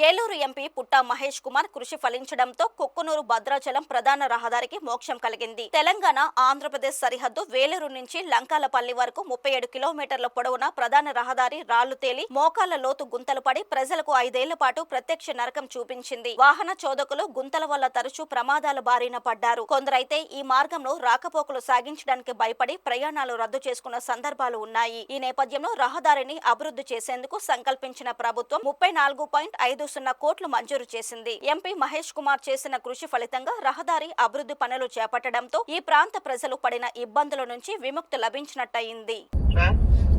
Eluru MP పుట్టా మహేష్ కుమార్ కృషి ఫలించడంతో కుక్కునూరు భద్రాచలం ప్రధాన రహదారికి మోక్షం కలిగింది. తెలంగాణ ఆంధ్రప్రదేశ్ సరిహద్దు వేలూరు నుంచి లంకాలపల్లి వరకు 37 కిలోమీటర్ల పొడవున ప్రధాన రహదారి రాళ్లు తేలి మోకాళ్ల లోతు గుంతలు పడి ప్రజలకు 5 ఏళ్ల పాటు ప్రత్యక్ష నరకం చూపించింది. వాహన చోదకులు గుంతల వల్ల తరచూ ప్రమాదాల బారిన పడ్డారు. కొందరైతే ఈ మార్గంలో రాకపోకలు సాగించడానికి భయపడి ప్రయాణాలు రద్దు చేసుకున్న సందర్భాలు ఉన్నాయి. ఈ నేపథ్యంలో రహదారిని అభివృద్ధి చేసేందుకు సంకల్పించిన ప్రభుత్వం 34.50 కోట్లు మంజూరు చేసింది. ఎంపీ మహేష్ కుమార్ చేసిన కృషి ఫలితంగా రహదారి అభివృద్ధి పనులు చేపట్టడంతో ఈ ప్రాంత ప్రజలు పడిన ఇబ్బందుల నుంచి విముక్తి లభించినట్టయింది.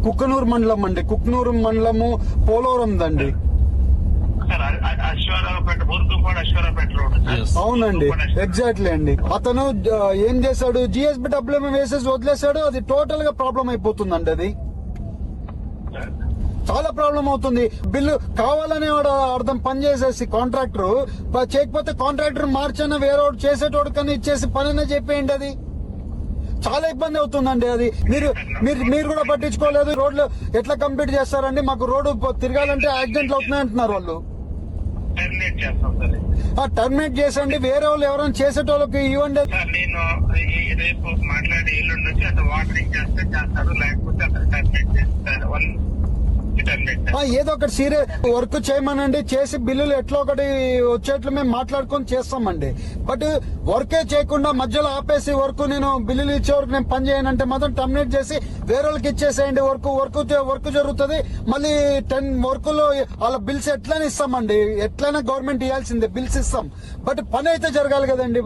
కుక్కునూరు మండలం అండి, కుక్కునూరు మండలము పోలవరం దండి. అవునండి, ఎగ్జాక్ట్లీ అండి. అతను ఏం చేశాడు, జిఎస్బి డబ్బులు వేసేసి వదిలేశాడు. అది టోటల్ గా ప్రాబ్లం అయిపోతుందండి. అది చాలా ప్రాబ్లం అవుతుంది. బిల్లు కావాలనే వాడు అర్థం పని చేసేసి కాంట్రాక్టర్ చేయకపోతే కాంట్రాక్టర్ మార్చైనా వేరే చేసేటోడు కానీ ఇచ్చేసి పని చెప్పేయండి. అది చాలా ఇబ్బంది అవుతుందండి. అది మీరు కూడా పట్టించుకోలేదు. రోడ్లు ఎట్లా కంప్లీట్ చేస్తారండి? మాకు రోడ్డు తిరగాలంటే యాక్సిడెంట్లు అవుతున్నాయంటున్నారు వాళ్ళు. టర్మినేట్ చేసండి, వేరే వాళ్ళు ఎవరైనా చేసేటోళ్ళకి ఇవ్వండి. నేను రేపు మాట్లాడి ఎల్లుండి నుంచి అతను వాటరింగ్ చేస్తే చేస్తారు, లేకపోతే అతను టర్మినేట్ చేస్తారు. ఏదో ఒకటి సీరియస్ వర్క్ చేయమనండి, చేసి బిల్లులు ఎట్లా ఒకటి వచ్చేట్లు మేము మాట్లాడుకొని చేస్తామండి. బట్ వర్కే చేయకుండా మధ్యలో ఆపేసి వర్క్ నేను బిల్లులు ఇచ్చే వరకు నేను పని చేయనంటే మాత్రం టర్మినేట్ చేసి వేరే వాళ్ళకి ఇచ్చేసేయండి. వర్క్ జరుగుతుంది. మళ్ళీ 10 వర్కులు వాళ్ళ బిల్స్ ఎట్లయినా ఇస్తామండి. ఎట్లయినా గవర్నమెంట్ ఇవ్వాల్సిందే, బిల్స్ ఇస్తాం. బట్ పని అయితే జరగాలి కదండి.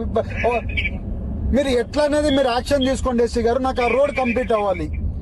మీరు ఎట్లా అనేది మీరు యాక్షన్ తీసుకోండి. ఎస్సీ గారు, నాకు ఆ రోడ్ కంప్లీట్ అవ్వాలి.